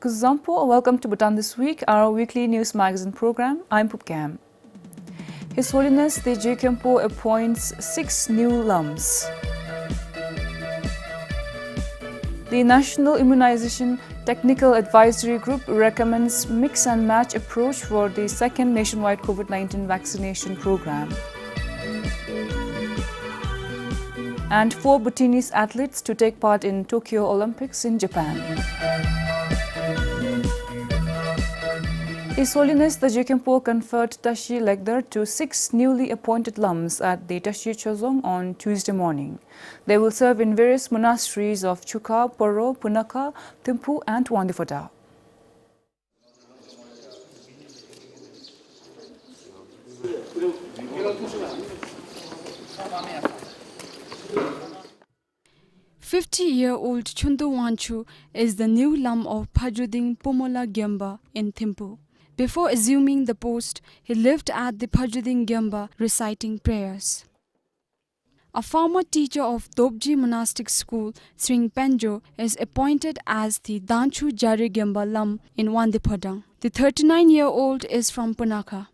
Kuzampo, welcome to Bhutan This Week, our weekly news magazine program. I'm Pupkam. His Holiness the Jikempo appoints 6 new lums. The National Immunization Technical Advisory Group recommends mix and match approach for the second nationwide COVID-19 vaccination program. And 4 Bhutanese athletes to take part in Tokyo Olympics in Japan. His Holiness the Jikempo conferred Tashi Legdar to 6 newly appointed lums at the Tashi Chozong on Tuesday morning. They will serve in various monasteries of Chuka, Poro, Punaka, Thimphu and Wandifoda. "50-year-old Chundu Wanchu is the new lum of Phajuding Pomola Gyamba in Thimphu. Before assuming the post, he lived at the Phajuding Gyamba reciting prayers. A former teacher of Dobji Monastic School, Sring Penjo, is appointed as the Danchu Jari Gyamba lum in Wandipadang. The 39-year-old is from Punaka.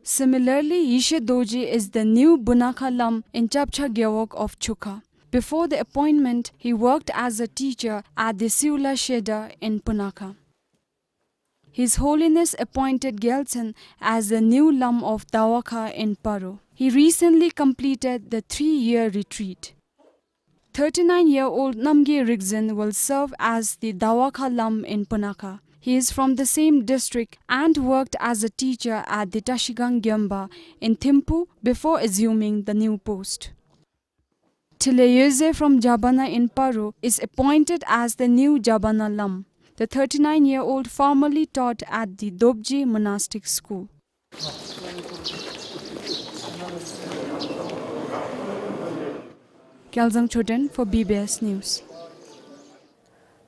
Similarly, Yishe Doji is the new Bunaka lum in Chapcha Gyawok of Chuka. Before the appointment, he worked as a teacher at the Siula Sheda in Punaka. His Holiness appointed Gyaltsen as the new lum of Dawaka in Paro. He recently completed the 3-year retreat. 39-year-old Namge Rigzin will serve as the Dawaka lum in Punaka. He is from the same district and worked as a teacher at the Tashigang Gyamba in Thimphu before assuming the new post. Tileyeze from Jabana in Paro is appointed as the new Jabana lum. The 39-year-old formerly taught at the Dobji Monastic School. Kyalzang Choden for BBS News.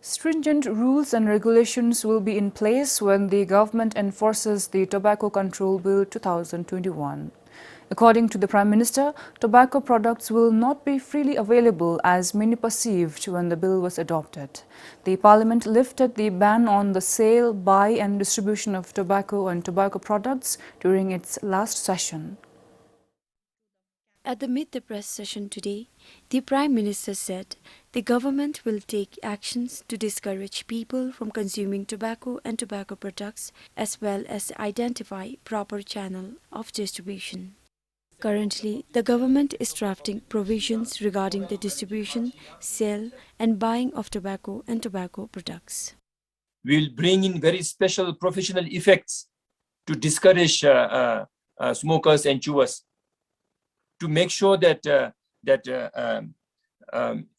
Stringent rules and regulations will be in place when the government enforces the Tobacco Control Bill 2021. According to the Prime Minister, tobacco products will not be freely available as many perceived when the bill was adopted. The Parliament lifted the ban on the sale, buy and distribution of tobacco and tobacco products during its last session. At the Meet the Press session today, the Prime Minister said the government will take actions to discourage people from consuming tobacco and tobacco products as well as identify proper channel of distribution. Currently, the government is drafting provisions regarding the distribution, sale and buying of tobacco and tobacco products. We will bring in very special professional effects to discourage smokers and chewers, to make sure that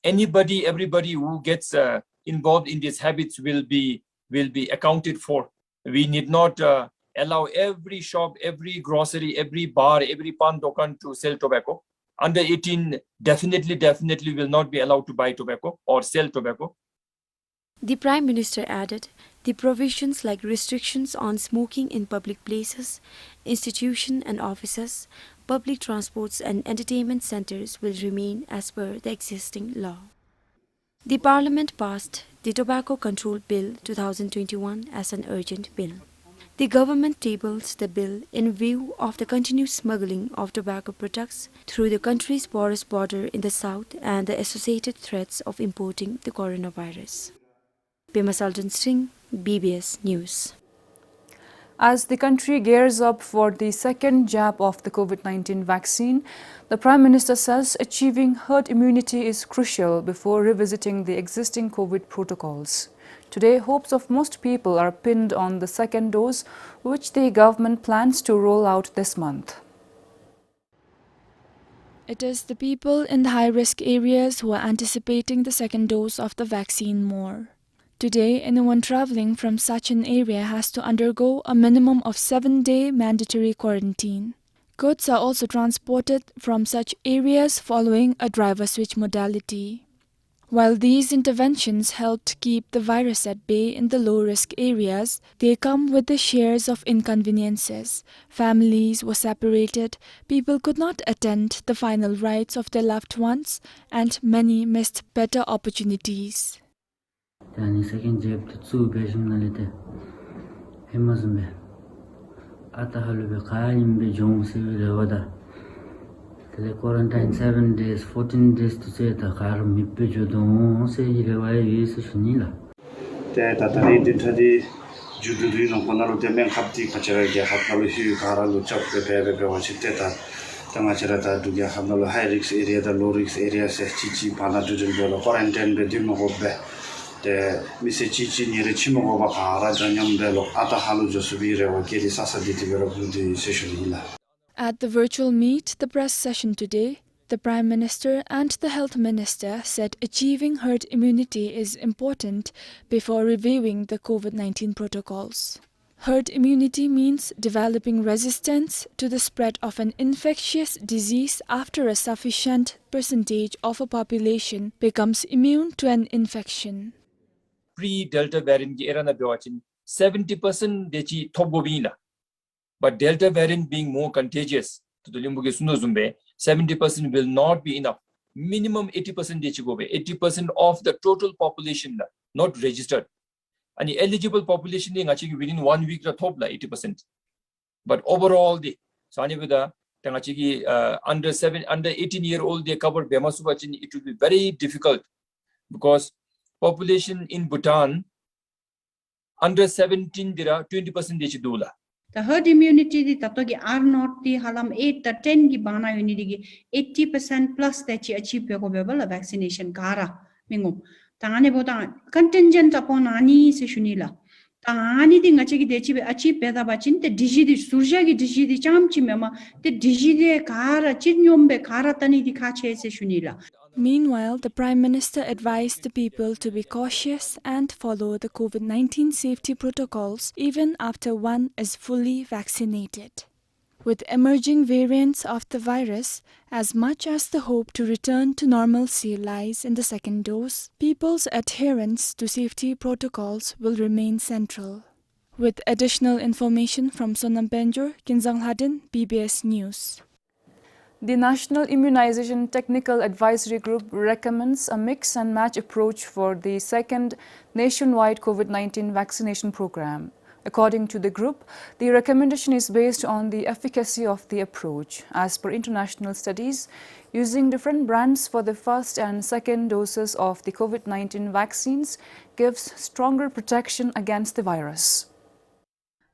everybody who gets involved in these habits will be accounted for. We need not allow every shop, every grocery, every bar, every pan dokan to sell tobacco. Under 18 definitely will not be allowed to buy tobacco or sell tobacco. The Prime Minister added, the provisions like restrictions on smoking in public places, institutions and offices, public transports and entertainment centers will remain as per the existing law. The Parliament passed the Tobacco Control Bill 2021 as an urgent bill. The government tables the bill in view of the continued smuggling of tobacco products through the country's porous border in the south and the associated threats of importing the coronavirus. Pema Sultan Singh, BBS News. As the country gears up for the second jab of the COVID-19 vaccine, the Prime Minister says achieving herd immunity is crucial before revisiting the existing COVID protocols. Today, hopes of most people are pinned on the second dose, which the government plans to roll out this month. It is the people in the high-risk areas who are anticipating the second dose of the vaccine more. Today, anyone traveling from such an area has to undergo a minimum of 7-day mandatory quarantine. Goods are also transported from such areas following a driver switch modality. While these interventions helped keep the virus at bay in the low-risk areas, they come with the shares of inconveniences. Families were separated, people could not attend the final rites of their loved ones, and many missed better opportunities. Yani second jab tsu bejimnalite hemazumbe ata halube qalim be jom se wada tele quarantine 7 days 14 days to say ta qar mibbe jodon se ilewai yesu shinila te tatari dithadi judu no konaro te men khapti khachara ge khapnalu hi karalu chap pe wachite ta tanga chara ta dugya khapnalu high risk area da low risk area se chichi pana dudul belo quarantine be dimo gobbe te mise chichi nyere chimo goba kara janyam belo ata halu josubi rewa keri sasa diti bero budi session ila. At the virtual meet, the press session today, the Prime Minister and the Health Minister said achieving herd immunity is important before reviewing the COVID-19 protocols. Herd immunity means developing resistance to the spread of an infectious disease after a sufficient percentage of a population becomes immune to an infection. Pre-Delta variant era na bewachin 70% dechi thobobina. But Delta variant being more contagious to the limbuge sunozumbe, 70% will not be enough. Minimum 80% dechi gobe, 80% of the total population not registered. And the eligible population within 1 week the top 80%. But overall the Sanivida Tangachigi under 18-year-old they covered Bemasubachin, it will be very difficult because population in Bhutan under 17 there are 20% dula. The herd immunity di tatogi are not the halam 8 to 10 gi bana unity 80% plus that chi achieve a vaccination kara mingum tangane bota contingent upon ani se shunila tangani di ngachi gi dechi achieve beda bachin te digidi surja gi digidi chamchi mema te digide kara chinyombe kara tani di khache se shunila. Meanwhile, the Prime Minister advised the people to be cautious and follow the COVID-19 safety protocols even after one is fully vaccinated. With emerging variants of the virus, as much as the hope to return to normalcy lies in the second dose, people's adherence to safety protocols will remain central. With additional information from Sonam Benjor, Kinzang Hadin, PBS News. The National Immunization Technical Advisory Group recommends a mix and match approach for the second nationwide COVID-19 vaccination program. According to the group, the recommendation is based on the efficacy of the approach. As per international studies, using different brands for the first and second doses of the COVID-19 vaccines gives stronger protection against the virus.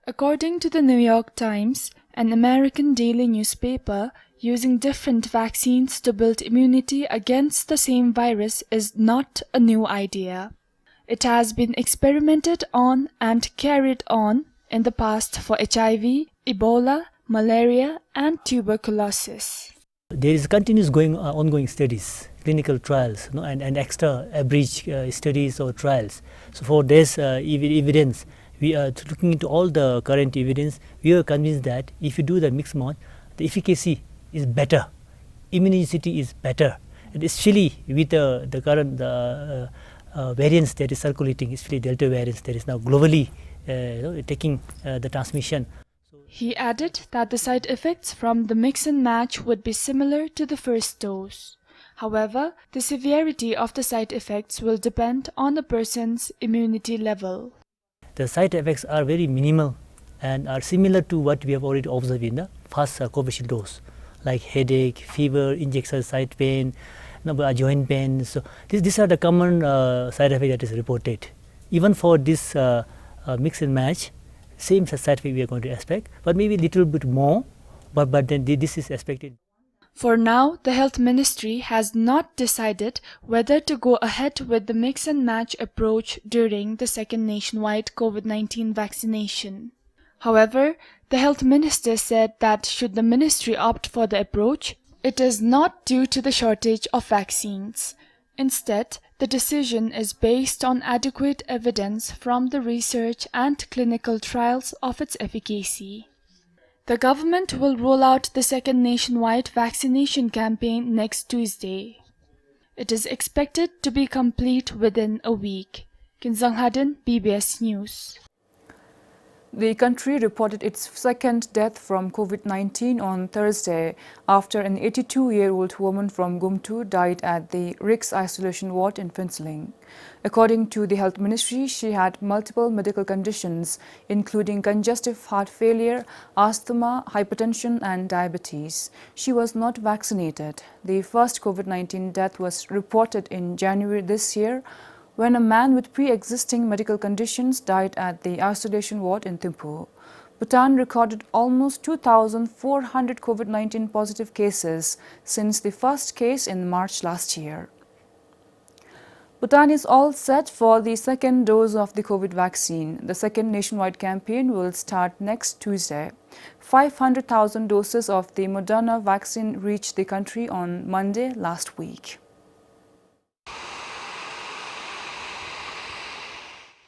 According to the New York Times, an American daily newspaper, using different vaccines to build immunity against the same virus is not a new idea. It has been experimented on and carried on in the past for HIV, Ebola, malaria, and tuberculosis. There is continuous ongoing studies, clinical trials, and extra average studies or trials. So for this evidence, we are looking into all the current evidence. We are convinced that if you do the mixed match, the efficacy is better, immunogenicity is better, and especially with the current variants that is circulating, especially Delta variants that is now globally taking the transmission. He added that the side effects from the mix and match would be similar to the first dose. However, the severity of the side effects will depend on the person's immunity level. The side effects are very minimal and are similar to what we have already observed in the first Covishield dose, like headache, fever, injection site pain, joint pain. So these are the common side effects that is reported. Even for this mix and match, same side effect we are going to expect, but maybe a little bit more, but then this is expected. For now, the Health Ministry has not decided whether to go ahead with the mix and match approach during the second nationwide COVID-19 vaccination. However, the Health Minister said that should the ministry opt for the approach, it is not due to the shortage of vaccines. Instead, the decision is based on adequate evidence from the research and clinical trials of its efficacy. The government will roll out the second nationwide vaccination campaign next Tuesday. It is expected to be complete within a week. Kinzang Hadin, PBS News. The country reported its second death from COVID-19 on Thursday after an 82-year-old woman from Gumtu died at the Rick's isolation ward in Phinseling. According to the Health Ministry, she had multiple medical conditions, including congestive heart failure, asthma, hypertension and diabetes. She was not vaccinated. The first COVID-19 death was reported in January this year, when a man with pre-existing medical conditions died at the isolation ward in Thimphu. Bhutan recorded almost 2,400 COVID-19 positive cases since the first case in March last year. Bhutan is all set for the second dose of the COVID vaccine. The second nationwide campaign will start next Tuesday. 500,000 doses of the Moderna vaccine reached the country on Monday last week.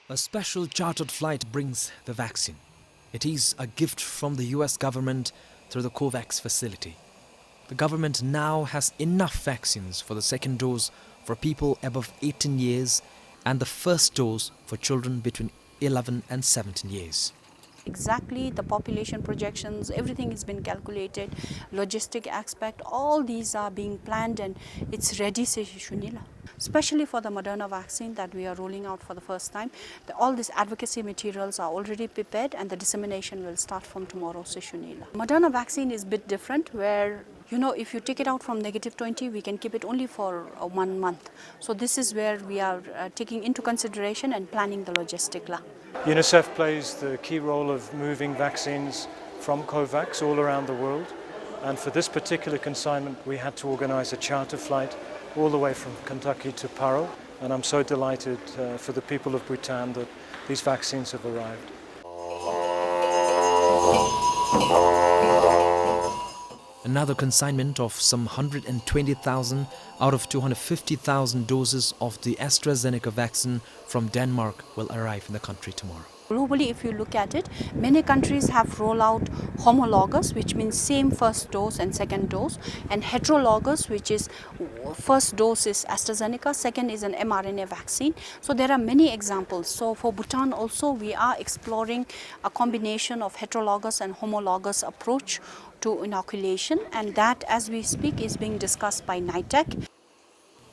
A special chartered flight brings the vaccine. It is a gift from the US government through the COVAX facility. The government now has enough vaccines for the second dose for people above 18 years and the first dose for children between 11 and 17 years. Exactly the population projections, everything has been calculated, logistic aspect, all these are being planned and it's ready, Shunila. Especially for the Moderna vaccine that we are rolling out for the first time. All these advocacy materials are already prepared and the dissemination will start from tomorrow, Shunila. Moderna vaccine is a bit different where, you know, if you take it out from -20, we can keep it only for 1 month. So this is where we are taking into consideration and planning the logistic. UNICEF plays the key role of moving vaccines from COVAX all around the world, and for this particular consignment we had to organize a charter flight all the way from Kentucky to Paro, and I'm so delighted for the people of Bhutan that these vaccines have arrived. Another consignment of some 120,000 out of 250,000 doses of the AstraZeneca vaccine from Denmark will arrive in the country tomorrow. Globally, if you look at it, many countries have rolled out homologous, which means same first dose and second dose, and heterologous, which is first dose is AstraZeneca, second is an mRNA vaccine. So there are many examples. So for Bhutan also, we are exploring a combination of heterologous and homologous approach to inoculation, and that, as we speak, is being discussed by NITEC.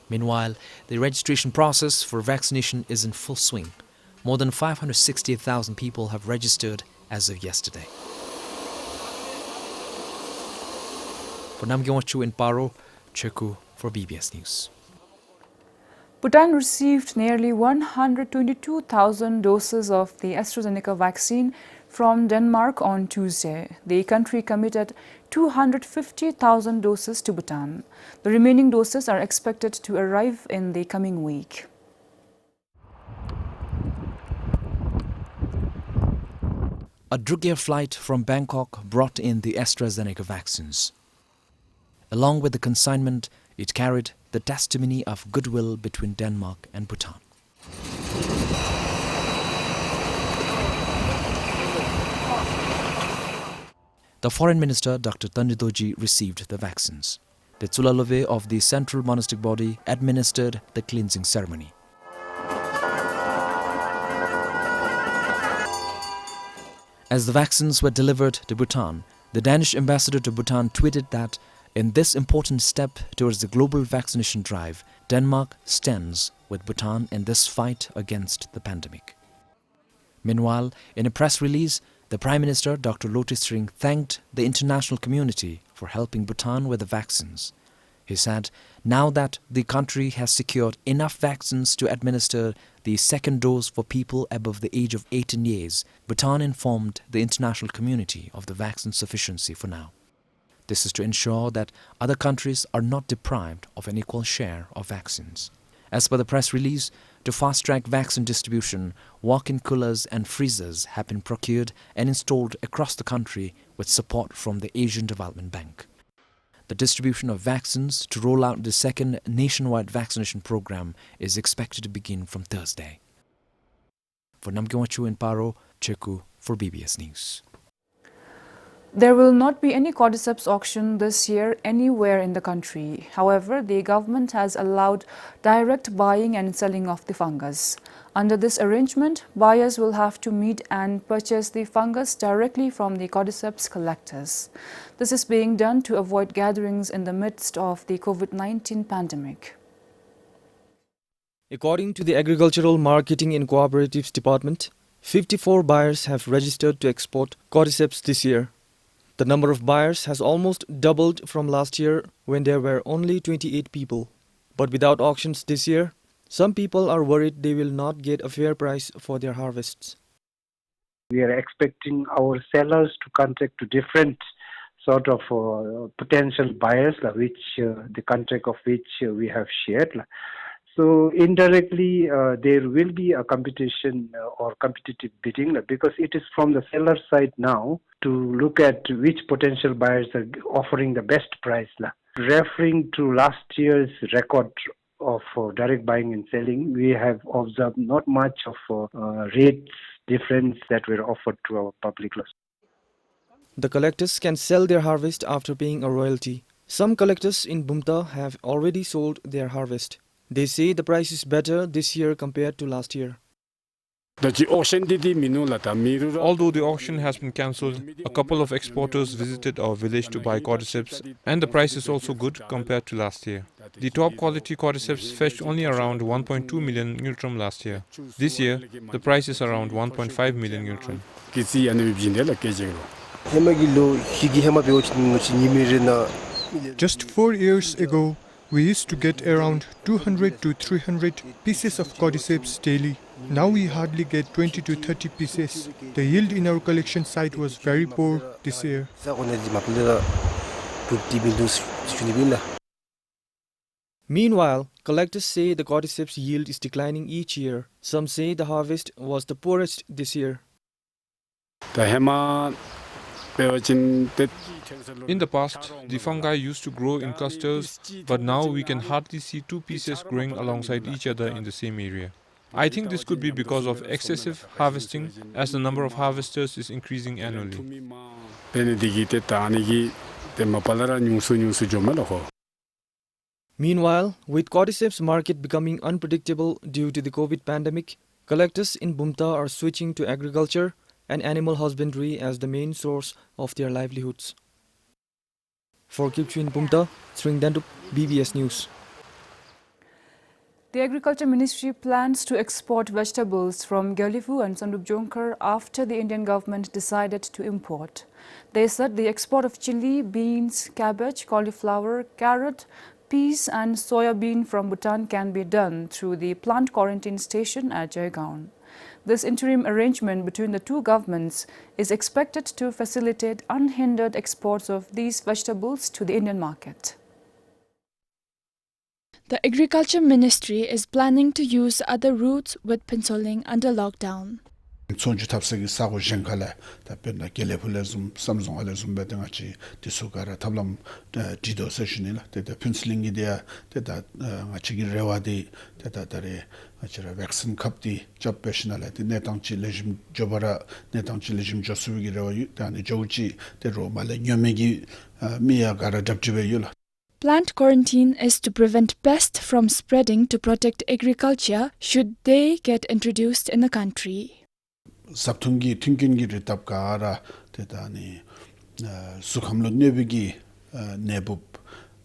Meanwhile, the registration process for vaccination is in full swing. More than 560,000 people have registered as of yesterday. For Namgyongwachu in Paro, Cheku for BBS News. Bhutan received nearly 122,000 doses of the AstraZeneca vaccine from Denmark on Tuesday. The country committed 250,000 doses to Bhutan. The remaining doses are expected to arrive in the coming week. A Druk flight from Bangkok brought in the AstraZeneca vaccines. Along with the consignment, it carried the testimony of goodwill between Denmark and Bhutan. The Foreign Minister, Dr. Tanidoji, received the vaccines. The Tsulalove of the central monastic body administered the cleansing ceremony. As the vaccines were delivered to Bhutan, the Danish ambassador to Bhutan tweeted that in this important step towards the global vaccination drive, Denmark stands with Bhutan in this fight against the pandemic. Meanwhile, in a press release, the Prime Minister, Dr. Lote Tshering, thanked the international community for helping Bhutan with the vaccines. He said, now that the country has secured enough vaccines to administer the second dose for people above the age of 18 years, Bhutan informed the international community of the vaccine sufficiency for now. This is to ensure that other countries are not deprived of an equal share of vaccines. As per the press release, to fast-track vaccine distribution, walk-in coolers and freezers have been procured and installed across the country with support from the Asian Development Bank. The distribution of vaccines to roll out the second nationwide vaccination program is expected to begin from Thursday. For Namgyongwachu in Paro, Cheku for BBS News. There will not be any cordyceps auction this year anywhere in the country. However, the government has allowed direct buying and selling of the fungus. Under this arrangement, buyers will have to meet and purchase the fungus directly from the cordyceps collectors. This is being done to avoid gatherings in the midst of the COVID-19 pandemic. According to the Agricultural Marketing and Cooperatives Department, 54 buyers have registered to export cordyceps this year. The number of buyers has almost doubled from last year when there were only 28 people. But without auctions this year, some people are worried they will not get a fair price for their harvests. We are expecting our sellers to contact to different sort of potential buyers, which the contract of which we have shared. So indirectly, there will be a competition or competitive bidding because it is from the seller side now to look at which potential buyers are offering the best price. Referring to last year's record of direct buying and selling, we have observed not much of rates difference that were offered to our public. The collectors can sell their harvest after paying a royalty. Some collectors in Bhutan have already sold their harvest. They say the price is better this year compared to last year. Although the auction has been cancelled, a couple of exporters visited our village to buy cordyceps, and the price is also good compared to last year. The top quality cordyceps fetched only around 1.2 million ngultrum last year. This year, the price is around 1.5 million ngultrum. Just 4 years ago, we used to get around 200 to 300 pieces of cordyceps daily. Now we hardly get 20 to 30 pieces. The yield in our collection site was very poor this year. Meanwhile, collectors say the cordyceps yield is declining each year. Some say the harvest was the poorest this year. In the past, the fungi used to grow in clusters, but now we can hardly see two pieces growing alongside each other in the same area. I think this could be because of excessive harvesting, as the number of harvesters is increasing annually. Meanwhile, with cordyceps market becoming unpredictable due to the COVID pandemic, collectors in Bhutan are switching to agriculture and animal husbandry as the main source of their livelihoods. For Kipchu in Bhutan, Sringdandup, BBS News. The Agriculture Ministry plans to export vegetables from Gyalipu and Sandupjonkar after the Indian government decided to import. They said the export of chili, beans, cabbage, cauliflower, carrot, peas and soya bean from Bhutan can be done through the plant quarantine station at Jaigaon. This interim arrangement between the two governments is expected to facilitate unhindered exports of these vegetables to the Indian market. The Agriculture Ministry is planning to use other routes with Pinsoling under lockdown. vaccine kapdi job personal at netangchi legim jobara netangchi legim josugi rewa tani jochi te ro male nyomegi miya gara dabjibe yula. Plant quarantine is to prevent pests from spreading to protect agriculture should they get introduced in the country. Saptungi tinkingi ritab kaara te tani sukhamlo nebigi nebub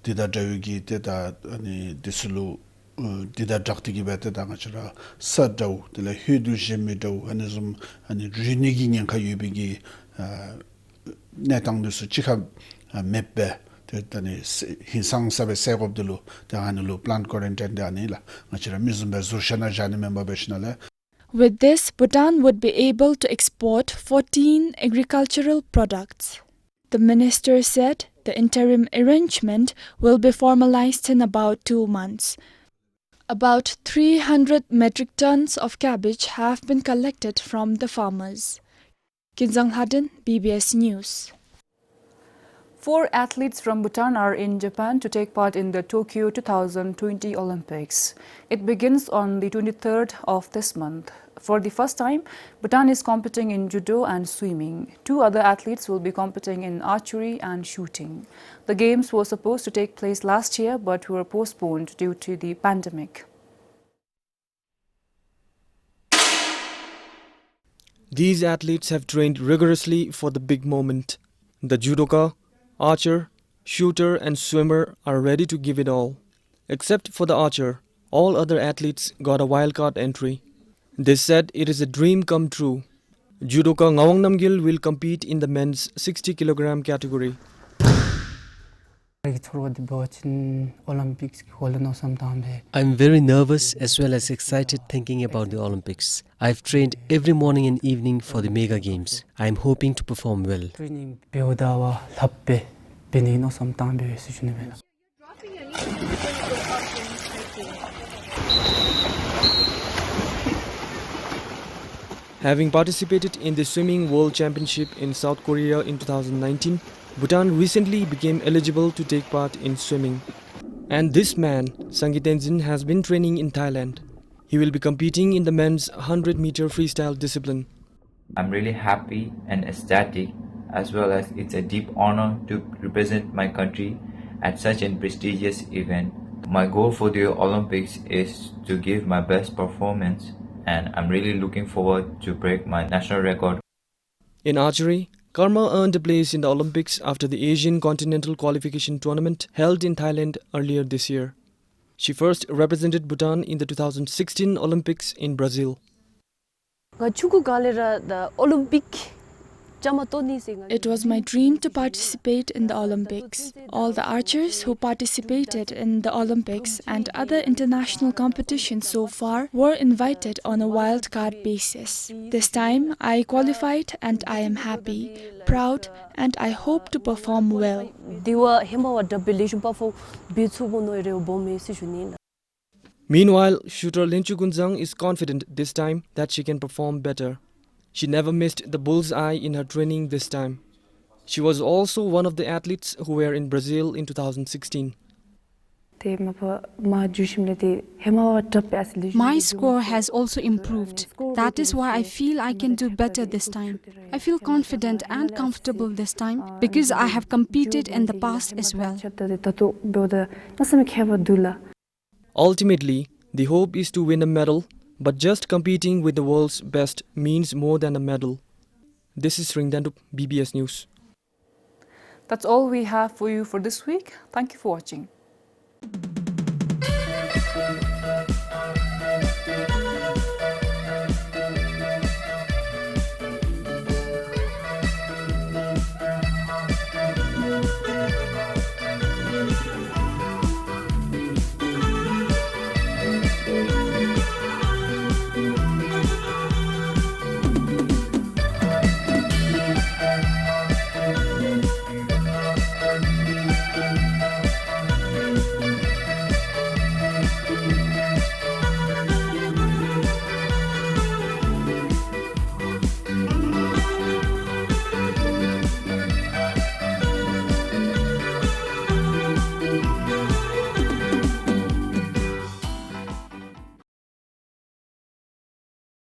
dida dawigi te ta ani disulu dida daktigi bete dangachara sadau de hudu jemido anizum ani rinigi nyanka yubigi netang dusu chika mebbe tani hinsang sabe segobdulu tanulu plant quarantine danila ngachara mizumbe zurshana jani member beshnale. With this, Bhutan would be able to export 14 agricultural products. The minister said the interim arrangement will be formalized in about 2 months. About 300 metric tons of cabbage have been collected from the farmers. Kinzang Haden, BBS News. 4 athletes from Bhutan are in Japan to take part in the Tokyo 2020 Olympics. It begins on the 23rd of this month. For the first time, Bhutan is competing in judo and swimming. 2 other athletes will be competing in archery and shooting. The games were supposed to take place last year but were postponed due to the pandemic. These athletes have trained rigorously for the big moment. The judoka, archer, shooter and swimmer are ready to give it all. Except for the archer, all other athletes got a wildcard entry. They said it is a dream come true. Judoka Ngawang Namgil will compete in the men's 60 kg category. I'm very nervous as well as excited thinking about the Olympics. I've trained every morning and evening for the mega games. I'm hoping to perform well. Having participated in the Swimming World Championship in South Korea in 2019, Bhutan recently became eligible to take part in swimming. And this man, Sangitenzin, has been training in Thailand. He will be competing in the men's 100-meter freestyle discipline. I'm really happy and ecstatic, as well as it's a deep honor to represent my country at such a prestigious event. My goal for the Olympics is to give my best performance, and I'm really looking forward to break my national record. In archery, Karma earned a place in the Olympics after the Asian Continental Qualification Tournament held in Thailand earlier this year. She first represented Bhutan in the 2016 Olympics in Brazil. It was my dream to participate in the Olympics. All the archers who participated in the Olympics and other international competitions so far were invited on a wildcard basis. This time I qualified and I am happy, proud, and I hope to perform well. Meanwhile, shooter Lenchu Gunzang is confident this time that she can perform better. She never missed the bullseye in her training this time. She was also one of the athletes who were in Brazil in 2016. My score has also improved. That is why I feel I can do better this time. I feel confident and comfortable this time because I have competed in the past as well. Ultimately, the hope is to win a medal, but just competing with the world's best means more than a medal. This is Ringdandup, BBS News. That's all we have for you for this week. Thank you for watching.